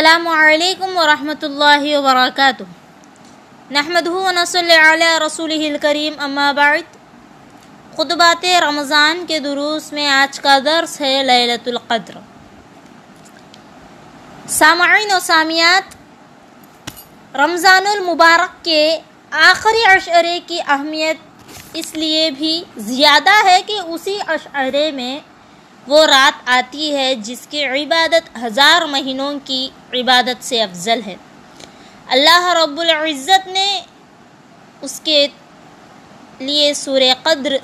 السلام علیکم ورحمۃ اللہ وبرکاتہ۔ نحمدہ ونصلی علی رسولہ الکریم، اما بعد۔ خطبات رمضان کے دروس میں آج کا درس ہے لیلۃ القدر۔ سامعین و سامعات، رمضان المبارک کے آخری عشرے کی اہمیت اس لیے بھی زیادہ ہے کہ اسی عشرے میں وہ رات آتی ہے جس کی عبادت 1000 مہینوں کی عبادت سے افضل ہے۔ اللہ رب العزت نے اس کے لیے سورہ قدر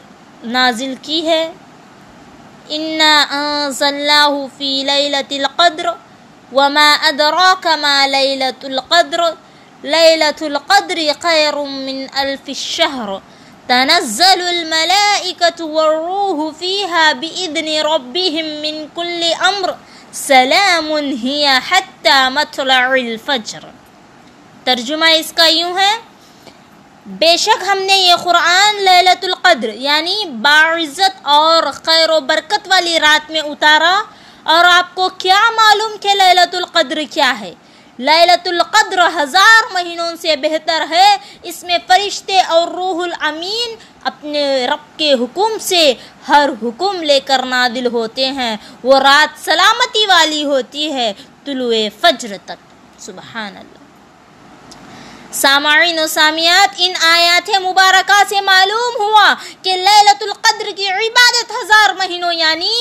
نازل کی ہے۔ اِنَّا أَنزَلْنَاهُ فِي لَيْلَةِ الْقَدْرِ وَمَا أَدْرَاكَ مَا لَيْلَةُ الْقَدْرِ لَيْلَةُ الْقَدْرِ خَيْرٌ مِّنْ أَلْفِ الشَّهْرِ تنزل الملائكة والروح فيها بإذن ربهم من كل أمر سلام هي حتى مطلع الفجر۔ ترجمہ اس کا یوں ہے، بے شک ہم نے یہ قرآن لیلۃ القدر یعنی باعزت اور خیر و برکت والی رات میں اتارا، اور آپ کو کیا معلوم کہ لیلۃ القدر کیا ہے؟ لیلۃ القدر 1000 مہینوں سے بہتر ہے۔ اس میں فرشتے اور روح الامین اپنے رب کے حکم سے ہر حکم لے کر نازل ہوتے ہیں۔ وہ رات سلامتی والی ہوتی ہے طلوع فجر تک۔ سبحان اللہ۔ سامعین و سامعات، ان آیات مبارکہ سے معلوم ہوا کہ لیلۃ القدر کی عبادت 1000 مہینوں یعنی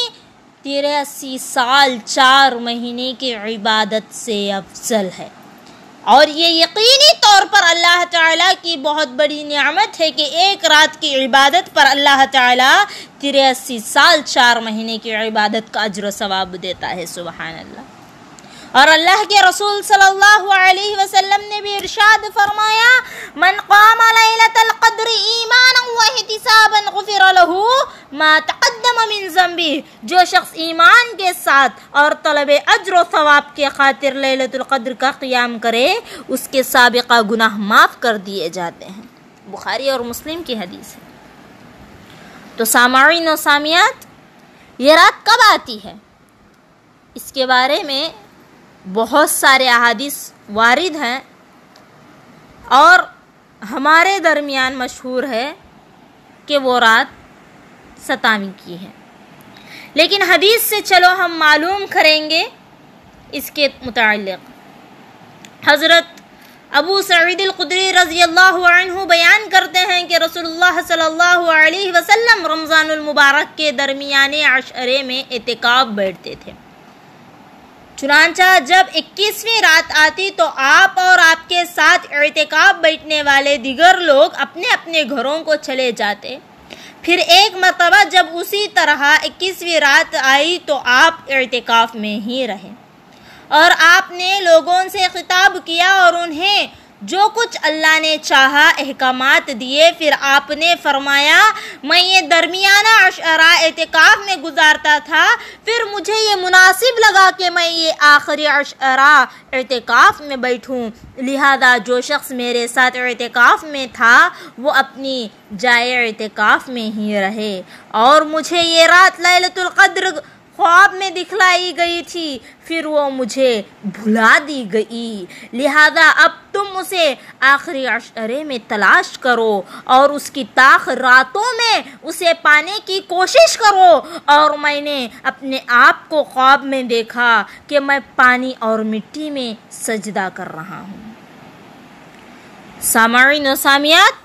83 سال 4 مہینے کی عبادت سے افضل ہے، اور یہ یقینی طور پر اللہ تعالیٰ کی بہت بڑی نعمت ہے کہ ایک رات کی عبادت پر اللہ تعالیٰ 83 سال 4 مہینے کی عبادت کا اجر و ثواب دیتا ہے۔ سبحان اللہ۔ اور اللہ کے رسول صلی اللہ علیہ وسلم نے بھی ارشاد فرمایا، من قام لیلۃ القدر ایمانا واحتسابا غفر له ما تقدم من ذنبه۔ جو شخص ایمان کے ساتھ اور طلب اجر و ثواب کے خاطر لیلۃ القدر کا قیام کرے، اس کے سابقہ گناہ معاف کر دیے جاتے ہیں۔ بخاری اور مسلم کی حدیث ہے۔ تو سامعین و سامعات، یہ رات کب آتی ہے؟ اس کے بارے میں بہت سارے احادیث وارد ہیں، اور ہمارے درمیان مشہور ہے کہ وہ رات 27 کی ہے، لیکن حدیث سے چلو ہم معلوم کریں گے اس کے متعلق۔ حضرت ابو سعید الخدری رضی اللہ عنہ بیان کرتے ہیں کہ رسول اللہ صلی اللہ علیہ وسلم رمضان المبارک کے درمیانے عشرے میں اعتکاف بیٹھتے تھے۔ چنانچہ جب 21ویں رات آتی تو آپ اور آپ کے ساتھ اعتکاف بیٹھنے والے دیگر لوگ اپنے اپنے گھروں کو چلے جاتے۔ پھر ایک مرتبہ جب اسی طرح 21ویں رات آئی تو آپ اعتکاف میں ہی رہے، اور آپ نے لوگوں سے خطاب کیا اور انہیں جو کچھ اللہ نے چاہا احکامات دیے۔ پھر آپ نے فرمایا، میں یہ درمیانہ عشرہ اعتکاف میں گزارتا تھا، پھر مجھے یہ مناسب لگا کہ میں یہ آخری عشرہ اعتکاف میں بیٹھوں، لہذا جو شخص میرے ساتھ اعتکاف میں تھا وہ اپنی جائے اعتکاف میں ہی رہے۔ اور مجھے یہ رات لیلۃ القدر خواب میں دکھلائی گئی تھی، پھر وہ مجھے بھلا دی گئی، لہذا اب تم اسے آخری عشرے میں تلاش کرو اور اس کی طاق راتوں میں اسے پانے کی کوشش کرو۔ اور میں نے اپنے آپ کو خواب میں دیکھا کہ میں پانی اور مٹی میں سجدہ کر رہا ہوں۔ سامعین و سامعات،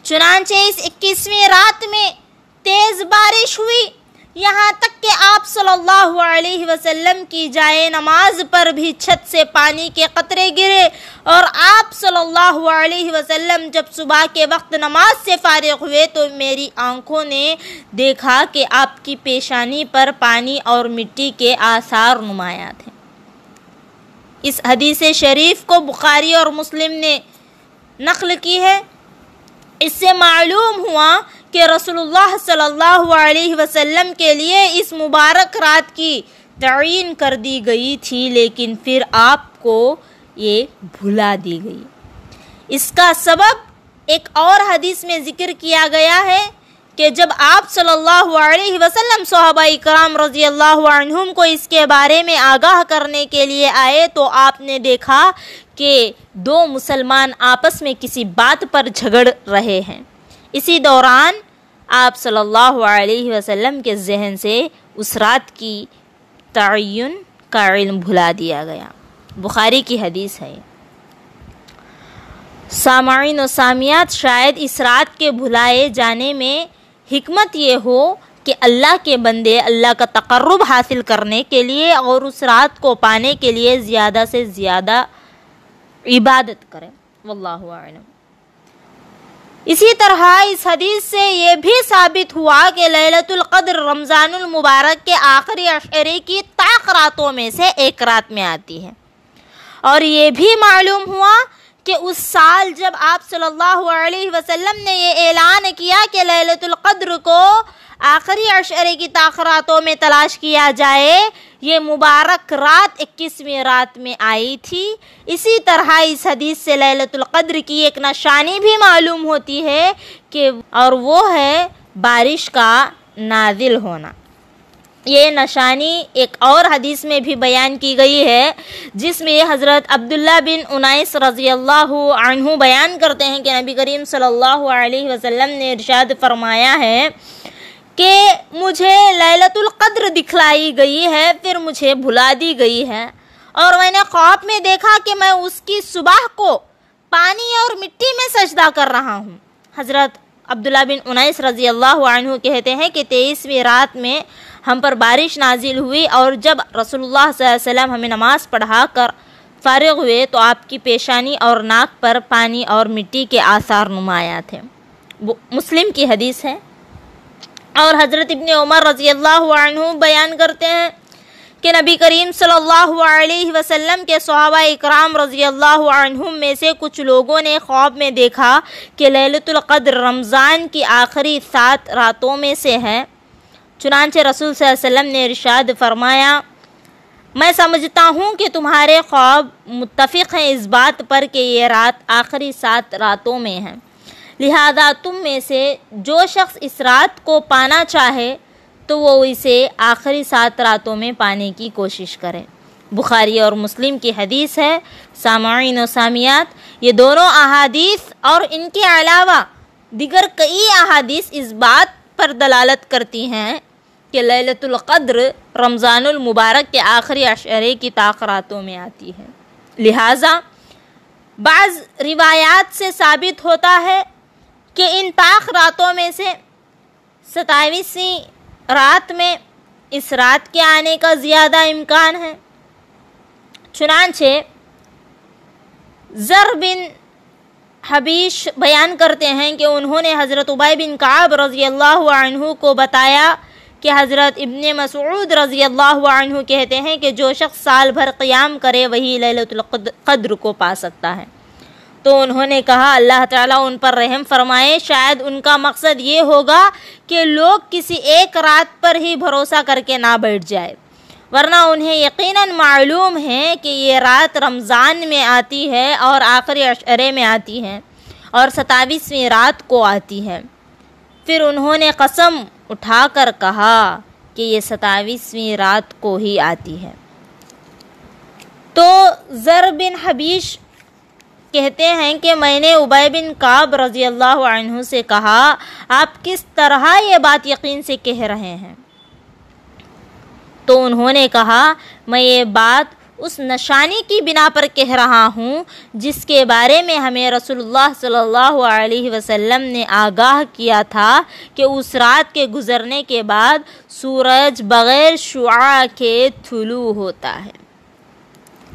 چنانچہ اس 21ویں رات میں تیز بارش ہوئی، یہاں تک کہ آپ صلی اللہ علیہ وسلم کی جائے نماز پر بھی چھت سے پانی کے قطرے گرے، اور آپ صلی اللہ علیہ وسلم جب صبح کے وقت نماز سے فارغ ہوئے تو میری آنکھوں نے دیکھا کہ آپ کی پیشانی پر پانی اور مٹی کے آثار نمایاں تھے۔ اس حدیث شریف کو بخاری اور مسلم نے نقل کی ہے۔ اس سے معلوم ہوا کہ رسول اللہ صلی اللہ علیہ وسلم کے لیے اس مبارک رات کی تعین کر دی گئی تھی، لیکن پھر آپ کو یہ بھلا دی گئی۔ اس کا سبب ایک اور حدیث میں ذکر کیا گیا ہے کہ جب آپ صلی اللہ علیہ وسلم صحابہ کرام رضی اللہ عنہم کو اس کے بارے میں آگاہ کرنے کے لیے آئے تو آپ نے دیکھا کہ دو مسلمان آپس میں کسی بات پر جھگڑ رہے ہیں۔ اسی دوران آپ صلی اللہ علیہ وسلم کے ذہن سے اس رات کی تعین کا علم بھلا دیا گیا۔ بخاری کی حدیث ہے۔ سامعین و سامعات، شاید اس رات کے بھلائے جانے میں حکمت یہ ہو کہ اللہ کے بندے اللہ کا تقرب حاصل کرنے کے لیے اور اس رات کو پانے کے لیے زیادہ سے زیادہ عبادت کریں۔ واللہ اعلم۔ اسی طرح اس حدیث سے یہ بھی ثابت ہوا کہ لیلۃ القدر رمضان المبارک کے آخری عشرے کی طاق راتوں میں سے ایک رات میں آتی ہے، اور یہ بھی معلوم ہوا کہ اس سال جب آپ صلی اللہ علیہ وسلم نے یہ اعلان کیا کہ لیلۃ القدر کو آخری عشرے کی طاق راتوں میں تلاش کیا جائے، یہ مبارک رات 21ویں رات میں آئی تھی۔ اسی طرح اس حدیث سے لیلۃ القدر کی ایک نشانی بھی معلوم ہوتی ہے کہ اور وہ ہے بارش کا نازل ہونا۔ یہ نشانی ایک اور حدیث میں بھی بیان کی گئی ہے، جس میں حضرت عبداللہ بن انیس رضی اللہ عنہ بیان کرتے ہیں کہ نبی کریم صلی اللہ علیہ وسلم نے ارشاد فرمایا ہے کہ مجھے لیلۃ القدر دکھلائی گئی ہے، پھر مجھے بھلا دی گئی ہے، اور میں نے خواب میں دیکھا کہ میں اس کی صبح کو پانی اور مٹی میں سجدہ کر رہا ہوں۔ حضرت عبداللہ بن انیس رضی اللہ عنہ کہتے ہیں کہ 23ویں رات میں ہم پر بارش نازل ہوئی، اور جب رسول اللہ صلی اللہ علیہ وسلم ہمیں نماز پڑھا کر فارغ ہوئے تو آپ کی پیشانی اور ناک پر پانی اور مٹی کے آثار نمایاں تھے۔ مسلم کی حدیث ہے۔ اور حضرت ابن عمر رضی اللہ عنہ بیان کرتے ہیں کہ نبی کریم صلی اللہ علیہ وسلم کے صحابہ اکرام رضی اللہ عنہم میں سے کچھ لوگوں نے خواب میں دیکھا کہ لیلۃ القدر رمضان کی آخری 7 راتوں میں سے ہے۔ چنانچہ رسول صلی اللہ علیہ وسلم نے ارشاد فرمایا، میں سمجھتا ہوں کہ تمہارے خواب متفق ہیں اس بات پر کہ یہ رات آخری 7 راتوں میں ہے، لہذا تم میں سے جو شخص اس رات کو پانا چاہے تو وہ اسے آخری 7 راتوں میں پانے کی کوشش کرے۔ بخاری اور مسلم کی حدیث ہے۔ سامعین و سامعات، یہ دونوں احادیث اور ان کے علاوہ دیگر کئی احادیث اس بات پر دلالت کرتی ہیں کہ لیلۃ القدر رمضان المبارک کے آخری عشرے کی طاق راتوں میں آتی ہے۔ لہٰذا بعض روایات سے ثابت ہوتا ہے کہ ان طاق راتوں میں سے 27ویں رات میں اس رات کے آنے کا زیادہ امکان ہے۔ چنانچہ زر بن حبیش بیان کرتے ہیں کہ انہوں نے حضرت ابی بن کعب رضی اللہ عنہ کو بتایا کہ حضرت ابن مسعود رضی اللہ عنہ کہتے ہیں کہ جو شخص سال بھر قیام کرے وہی لیلۃ القدر کو پا سکتا ہے۔ تو انہوں نے کہا اللہ تعالیٰ ان پر رحم فرمائے، شاید ان کا مقصد یہ ہوگا کہ لوگ کسی ایک رات پر ہی بھروسہ کر کے نہ بیٹھ جائے، ورنہ انہیں یقیناً معلوم ہے کہ یہ رات رمضان میں آتی ہے اور آخری عشرے میں آتی ہے اور 27ویں رات کو آتی ہے۔ پھر انہوں نے قسم اٹھا کر کہا کہ یہ 27ویں رات کو ہی آتی ہے۔ تو زر بن حبیش کہتے ہیں کہ میں نے ابی بن کعب رضی اللہ عنہ سے کہا آپ کس طرح یہ بات یقین سے کہہ رہے ہیں؟ تو انہوں نے کہا میں یہ بات اس نشانی کی بنا پر کہہ رہا ہوں جس کے بارے میں ہمیں رسول اللہ صلی اللہ علیہ وسلم نے آگاہ کیا تھا کہ اس رات کے گزرنے کے بعد سورج بغیر شعاع کے طلوع ہوتا ہے۔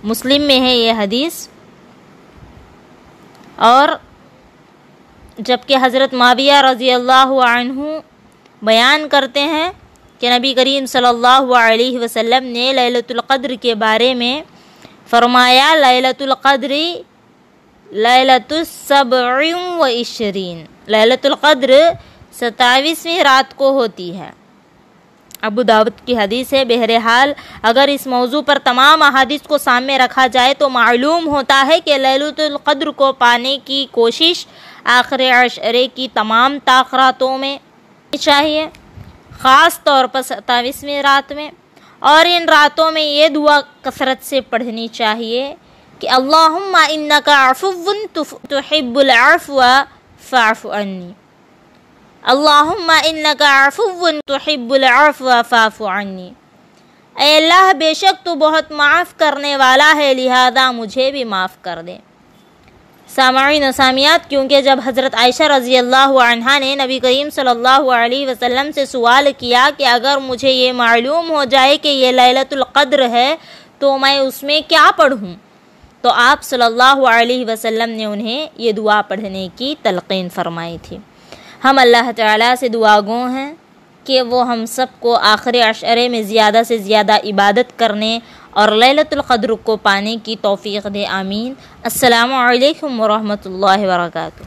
مسلم میں ہے یہ حدیث۔ اور جبکہ حضرت معاویہ رضی اللہ عنہ بیان کرتے ہیں کہ نبی کریم صلی اللہ علیہ وسلم نے لیلۃ القدر کے بارے میں فرمایا لیلۃ القدر لیلۃ 27 لیلۃ القدر 27ویں رات کو ہوتی ہے۔ ابو داؤد کی حدیث ہے۔ بہرحال اگر اس موضوع پر تمام احادیث کو سامنے رکھا جائے تو معلوم ہوتا ہے کہ لیلۃ القدر کو پانے کی کوشش آخر عشرے کی تمام طاق راتوں میں چاہیے، خاص طور پر 27ویں رات میں، اور ان راتوں میں یہ دعا کثرت سے پڑھنی چاہیے کہ اللہم انک عفو تحب العفو فاعف عنی، اللہم انک عفو تحب العفو فاعف عنی، اے اللہ بے شک تو بہت معاف کرنے والا ہے، لہذا مجھے بھی معاف کر دے۔ سامعین و سامعات، کیونکہ جب حضرت عائشہ رضی اللہ عنہا نے نبی کریم صلی اللہ علیہ وسلم سے سوال کیا کہ اگر مجھے یہ معلوم ہو جائے کہ یہ لیلۃ القدر ہے تو میں اس میں کیا پڑھوں، تو آپ صلی اللہ علیہ وسلم نے انہیں یہ دعا پڑھنے کی تلقین فرمائی تھی۔ ہم اللہ تعالیٰ سے دعا گو ہیں کہ وہ ہم سب کو آخری عشرے میں زیادہ سے زیادہ عبادت کرنے اور لیلۃ القدر کو پانے کی توفیق دے، آمین۔ السلام علیکم ورحمۃ اللہ وبرکاتہ۔